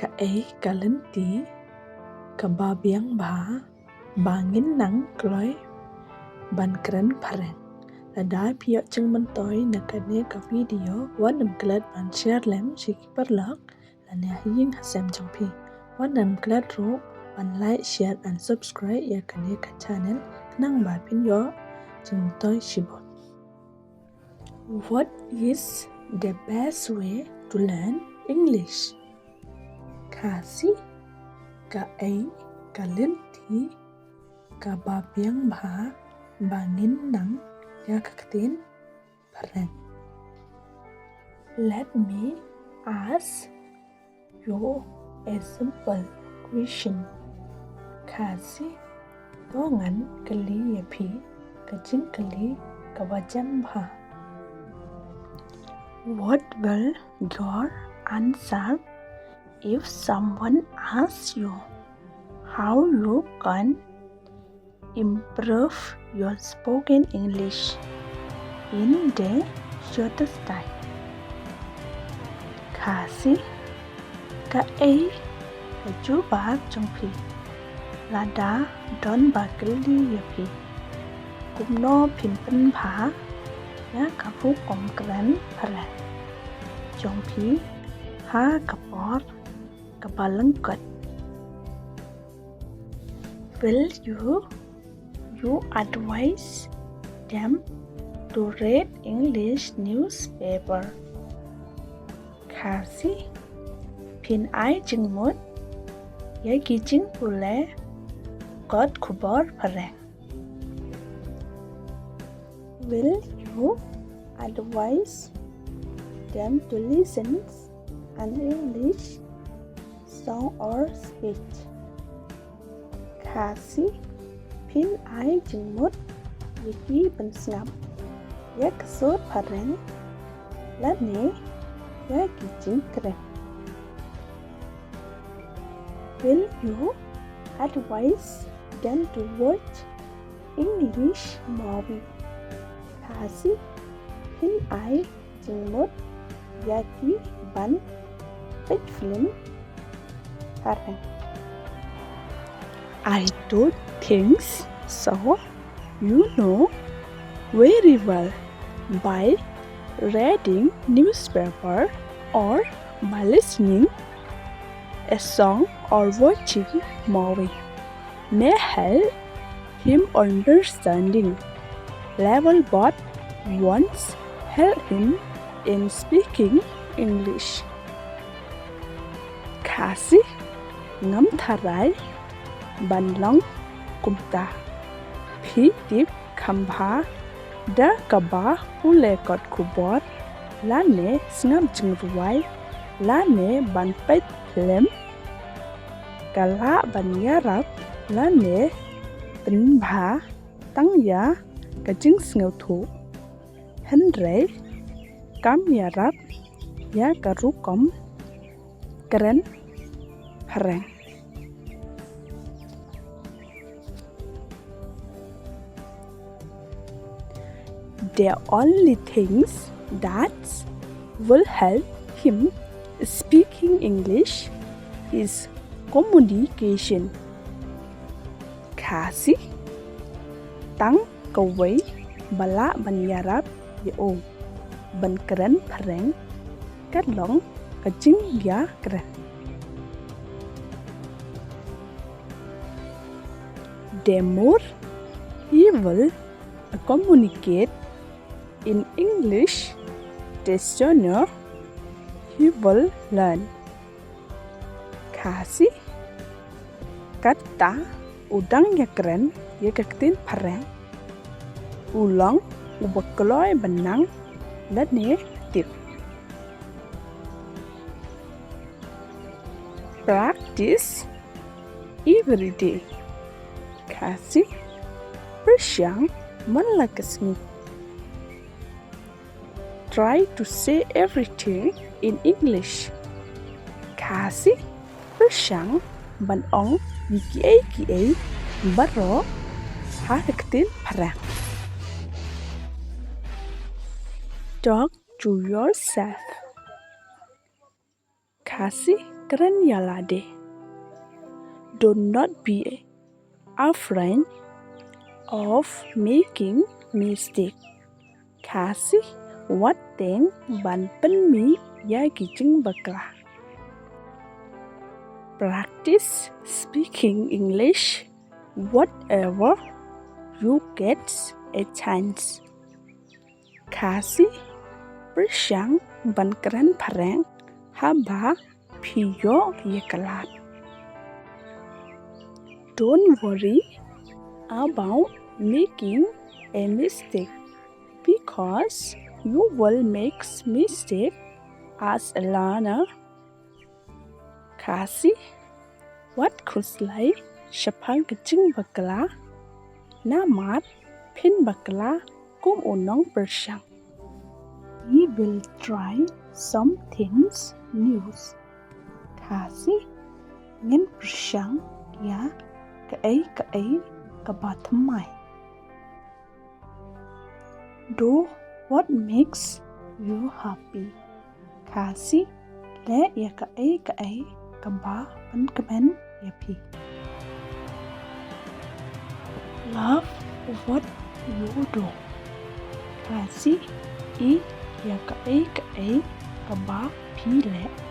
ka ấy ka lớn tí, ka ba biang ba, bangin nang kloi, ban keren pareng. Lada pihak ceng mentoi nakane ka video wanam kelat ban share lem shiki perlak lana hiying hasem jangpi. Wanam kelat ro ban like, share and subscribe ya kane ka channel nang ba pin yo ceng toi shibot. What is the best way to learn English? Kasi ka ấy ka lên tí, ka ba biang ba, bangin nang ya kakatin pareng. Let me ask you a simple question. Kasi dongan kali ya pi kajing kali kawajam ba. What will your answer if someone asks you how you can improve your spoken English in the shortest time? Kasi ka ấy ka chú ba trong phi là đã đón bà kili ya phi cũng no pin pen phá ya ka phu kom kran phala trong phi ha ka por ka balang kat. Will you advise them to read English newspaper? Kasi pin ai jeng mot ya kijing pule got kubor pareng. Will you advise them to listen an English song or speech? Kasi pin ai jeng mot yaki pensngap ya kesot pareng lane ya kijing keren. Will you advise them to watch English movie? Kasi pin ai jeng mot yaki ban big film pareng. I don't think so. You know very well by reading newspaper or by listening a song or watching movie may help him understanding level but once help him in speaking English. Kasi ngam tharai ban long kumta phi tip khambha da kaba hule kot kubor lane snam jingruai lane ban pet lem kala ban yarap lane tin bha tang ya kajing sneu thu henre kam yarap ya karukom keren hareng. The only things that will help him speaking English is communication. Kasi tang kawai bala ban yarap yo ban keren pareng kadlong kajing ya keren. The more he will communicate in English, the sooner he will learn. Kasi kata udang ya keren ya kaktin pareng ulang ubakloy benang lane tip. Practice every day. Kasi persyang malakasmi. Try to say everything in English. Kasi persyang banong kiai baro harakatin parang. Talk to yourself. Kasi keren yalade. Do not be afraid of making mistake. Kasi wat teng ban pen mi ya gijing bakla. Practice speaking English whatever you get a chance. Kasi bersang ban keren pareng haba piyo yekalat. Don't worry about making a mistake because you will make mistake as a learner. Kasi wat kuslay syapang kecing bakla namat pin bakla kum unong bersang. We will try some things new. Kasi ngin bersang ya kaay kabatamay. Do what makes you happy. Kasi le ya kaay kaba pan kamen ya pi. Love what you do. Kasi ya kaay kaba pi le.